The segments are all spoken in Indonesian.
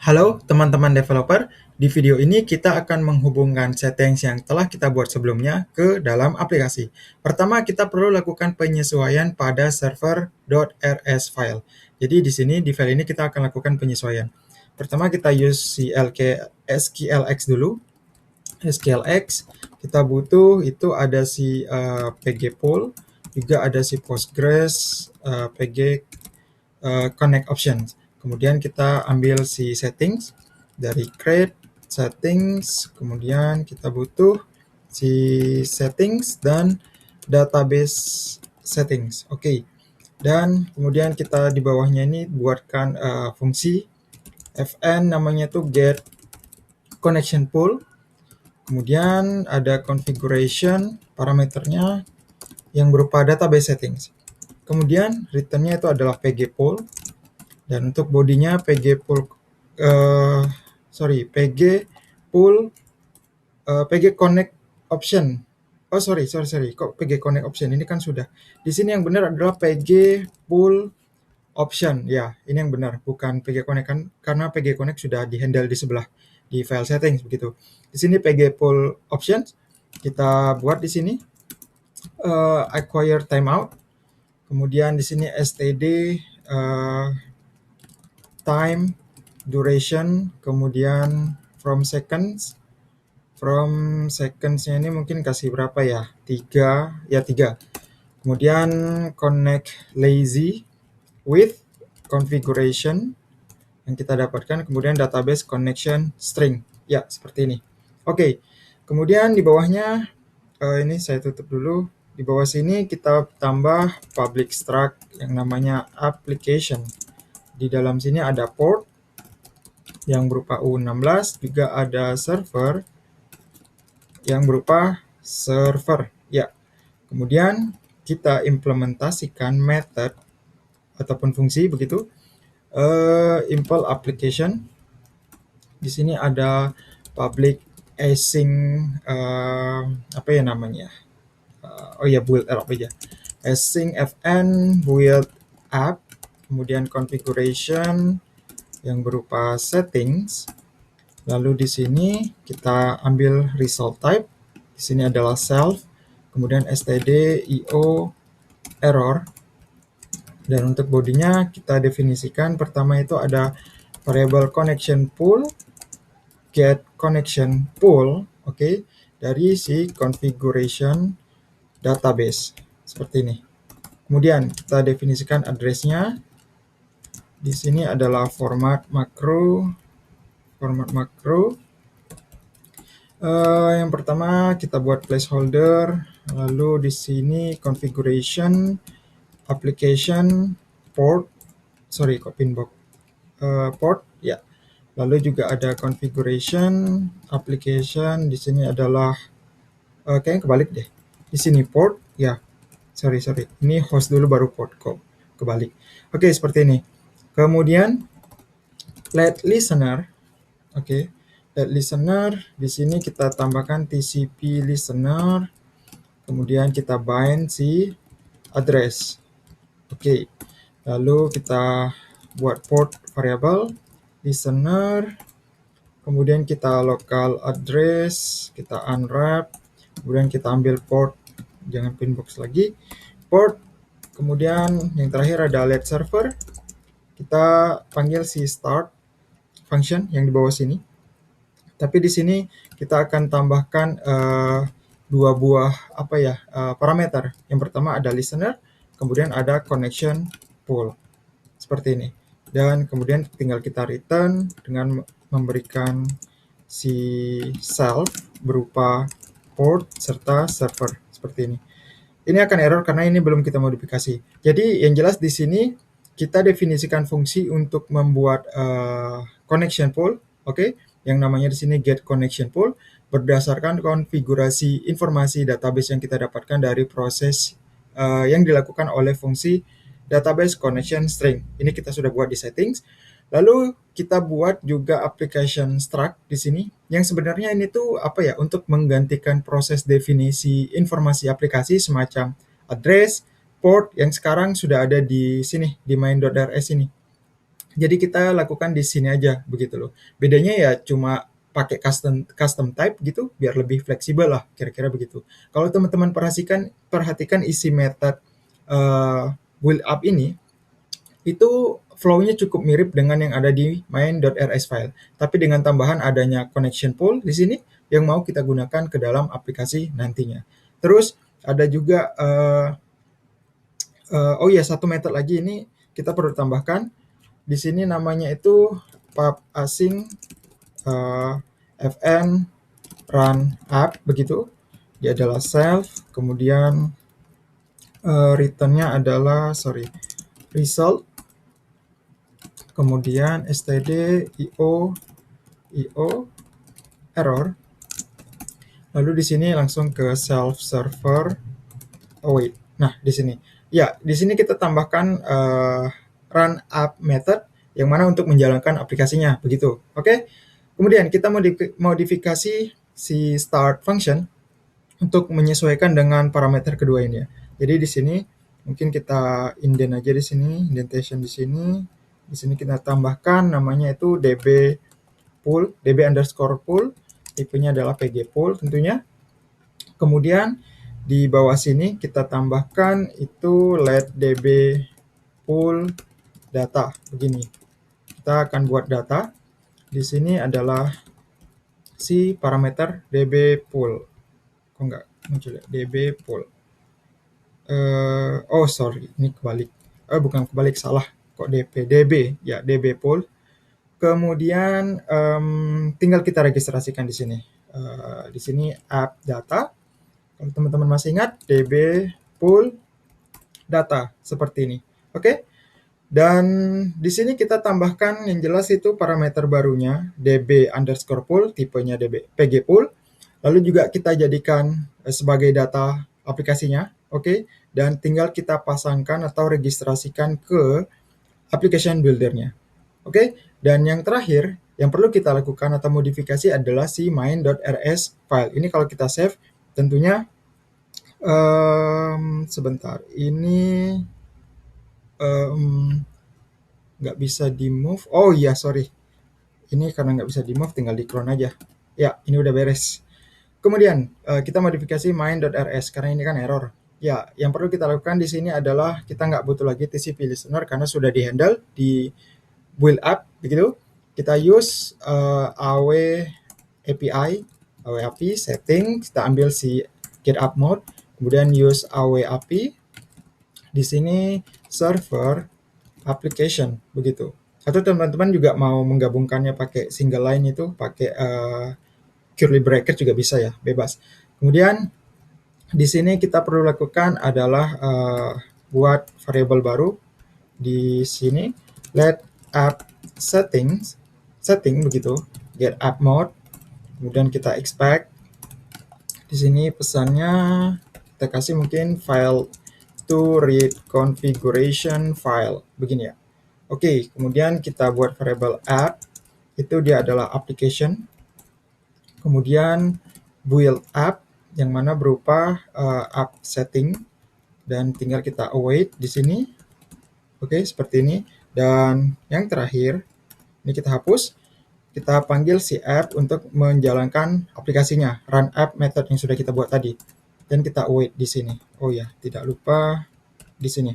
Halo teman-teman developer, di video ini kita akan menghubungkan settings yang telah kita buat sebelumnya ke dalam aplikasi. Pertama, kita perlu lakukan penyesuaian pada server.rs file. Jadi di sini, di file ini kita akan lakukan penyesuaian. Pertama, kita use SQLX dulu. SQLX, kita butuh itu ada si pgpool, juga ada si Postgres, pg connect options. Kemudian kita ambil si settings dari create settings, kemudian kita butuh si settings dan database settings. Oke. Dan kemudian kita di bawahnya ini buatkan fungsi fn namanya tuh get connection pool. Kemudian ada configuration parameternya yang berupa database settings. Kemudian returnnya itu adalah pgpool. Dan untuk bodinya pg connect option. Oh sorry, kok pg connect option ini kan sudah. Di sini yang benar adalah pg pool option. Ya, ini yang benar, bukan pg connect kan, karena pg connect sudah dihandle di sebelah di file settings begitu. Di sini pg pool options kita buat di sini acquire timeout. Kemudian di sini std time, duration, kemudian from seconds-nya ini mungkin kasih berapa ya? 3. Kemudian connect lazy with configuration yang kita dapatkan, kemudian database connection string. Ya, seperti ini. Oke. Kemudian di bawahnya ini saya tutup dulu. Di bawah sini kita tambah public struct yang namanya application. Di dalam sini ada port yang berupa U16, juga ada server yang berupa server. Ya. Kemudian kita implementasikan method ataupun fungsi begitu. Impl application. Di sini ada public async apa ya namanya? Build app aja. Async fn build app, kemudian configuration yang berupa settings. Lalu di sini kita ambil result type. Di sini adalah self, kemudian std io error. Dan untuk bodinya kita definisikan pertama itu ada variable connection pool, get connection pool, oke, dari si configuration database seperti ini. Kemudian kita definisikan address-nya. Di sini adalah format makro. Yang pertama kita buat placeholder, lalu di sini configuration application port, port ya. Lalu juga ada configuration application, di sini adalah kayaknya kebalik deh. Di sini port ya. Sorry. Ini host dulu baru port, kok kebalik. Oke, seperti ini. Kemudian let listener. Oke. Let listener, di sini kita tambahkan TCP listener. Kemudian kita bind si address. Oke. Lalu kita buat port variable listener. Kemudian kita local address, kita unwrap. Kemudian kita ambil port, jangan pinbox lagi. Port. Kemudian yang terakhir ada let server. Kita panggil si start function yang di bawah sini. Tapi di sini kita akan tambahkan dua buah parameter. Yang pertama ada listener, kemudian ada connection pool. Seperti ini. Dan kemudian tinggal kita return dengan memberikan si self berupa port serta server seperti ini. Ini akan error karena ini belum kita modifikasi. Jadi yang jelas di sini kita definisikan fungsi untuk membuat connection pool, oke? Yang namanya di sini get connection pool berdasarkan konfigurasi informasi database yang kita dapatkan dari proses yang dilakukan oleh fungsi database connection string. Ini kita sudah buat di settings. Lalu kita buat juga application struct di sini yang sebenarnya ini tuh untuk menggantikan proses definisi informasi aplikasi semacam address, port yang sekarang sudah ada di sini di main.rs ini. Jadi kita lakukan di sini aja begitu loh. Bedanya ya cuma pakai custom type gitu biar lebih fleksibel lah kira-kira begitu. Kalau teman-teman perhatikan isi method build up ini itu flow-nya cukup mirip dengan yang ada di main.rs file, tapi dengan tambahan adanya connection pool di sini yang mau kita gunakan ke dalam aplikasi nantinya. Terus ada juga oh ya, satu method lagi ini kita perlu tambahkan. Di sini namanya itu pub async fn run app begitu. Dia adalah self, kemudian return-nya adalah result, kemudian std io error. Lalu di sini langsung ke self server. Oh wait, nah di sini. Ya, di sini kita tambahkan run app method yang mana untuk menjalankan aplikasinya begitu. Oke. Kemudian kita modifikasi si start function untuk menyesuaikan dengan parameter kedua ini ya. Jadi di sini mungkin kita indent aja di sini, indentation di sini. Di sini kita tambahkan namanya itu db pool, db underscore pool, tipenya adalah pg pool tentunya. Kemudian di bawah sini kita tambahkan itu let db pool data begini. Kita akan buat data. Di sini adalah si parameter db pool. Kok nggak muncul ya? db pool. Oh sorry, ini kebalik. Bukan kebalik, salah. Kok db ya, db pool. Kemudian tinggal kita registrasikan di sini. Di sini app data. Kalau teman-teman masih ingat, db pool data seperti ini. Oke. Dan di sini kita tambahkan yang jelas itu parameter barunya db underscore pool, tipenya db pg pool. Lalu juga kita jadikan sebagai data aplikasinya, oke? Dan tinggal kita pasangkan atau registrasikan ke application builder-nya. Oke? Dan yang terakhir yang perlu kita lakukan atau modifikasi adalah si main.rs file. Ini kalau kita save tentunya sebentar, ini nggak bisa di move. Oh iya, sorry, ini karena nggak bisa di move tinggal di clone aja ya. Ini udah beres. Kemudian kita modifikasi main.rs karena ini kan error ya. Yang perlu kita lakukan di sini adalah kita nggak butuh lagi tcp listener karena sudah di handle di build up begitu. Kita use aw API setting, kita ambil si get up mode, kemudian use aw API. Di sini server application begitu. Atau teman-teman juga mau menggabungkannya pakai single line itu pakai curly bracket juga bisa ya, bebas. Kemudian di sini kita perlu lakukan adalah buat variabel baru di sini let app setting begitu, get app mode, kemudian kita expect. Di sini pesannya kita kasih mungkin file to read configuration file begini ya. Oke, kemudian kita buat variabel app, itu dia adalah application. Kemudian build app yang mana berupa app setting dan tinggal kita await di sini. Oke, seperti ini. Dan yang terakhir, ini kita hapus. Kita panggil si app untuk menjalankan aplikasinya, run app method yang sudah kita buat tadi. Dan kita await di sini. Oh ya, tidak lupa di sini.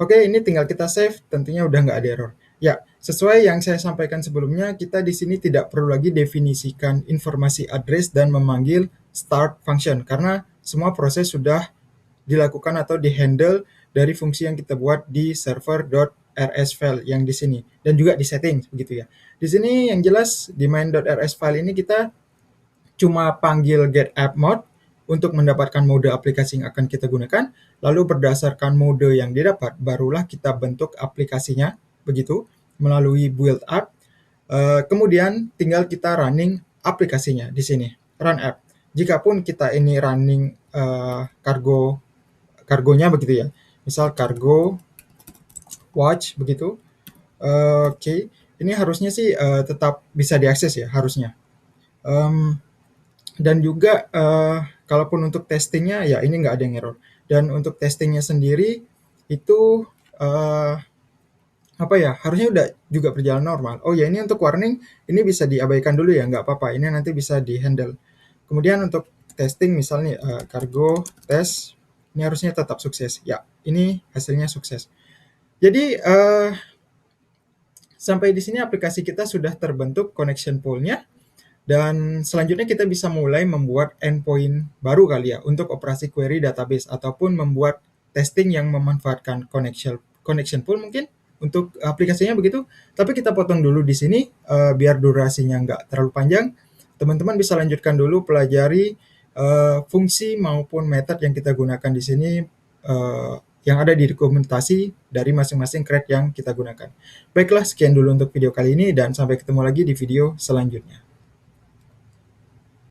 Oke, ini tinggal kita save, tentunya udah nggak ada error. Ya, sesuai yang saya sampaikan sebelumnya, kita di sini tidak perlu lagi definisikan informasi address dan memanggil start function, karena semua proses sudah dilakukan atau dihandle dari fungsi yang kita buat di server.rs file yang di sini, dan juga di setting, begitu ya. Di sini yang jelas, di main.rs file ini kita cuma panggil get app mode untuk mendapatkan mode aplikasi yang akan kita gunakan, lalu berdasarkan mode yang didapat, barulah kita bentuk aplikasinya, begitu, melalui build app. Kemudian tinggal kita running aplikasinya di sini, run app. Jikapun kita ini running kargonya begitu ya, misal cargo watch begitu. Oke, ini harusnya sih tetap bisa diakses ya, harusnya. Dan juga kalaupun untuk testingnya ya ini nggak ada yang error. Dan untuk testingnya sendiri itu apa ya, harusnya udah juga berjalan normal. Oh ya, ini untuk warning, ini bisa diabaikan dulu ya, nggak apa-apa, ini nanti bisa di-handle. Kemudian untuk testing misalnya cargo test, ini harusnya tetap sukses. Ya, ini hasilnya sukses. Jadi sampai di sini aplikasi kita sudah terbentuk connection pool-nya. Dan selanjutnya kita bisa mulai membuat endpoint baru kali ya untuk operasi query database ataupun membuat testing yang memanfaatkan connection pool mungkin untuk aplikasinya begitu. Tapi kita potong dulu di sini biar durasinya nggak terlalu panjang. Teman-teman bisa lanjutkan dulu pelajari fungsi maupun method yang kita gunakan di sini yang ada di dokumentasi dari masing-masing crate yang kita gunakan. Baiklah, sekian dulu untuk video kali ini dan sampai ketemu lagi di video selanjutnya.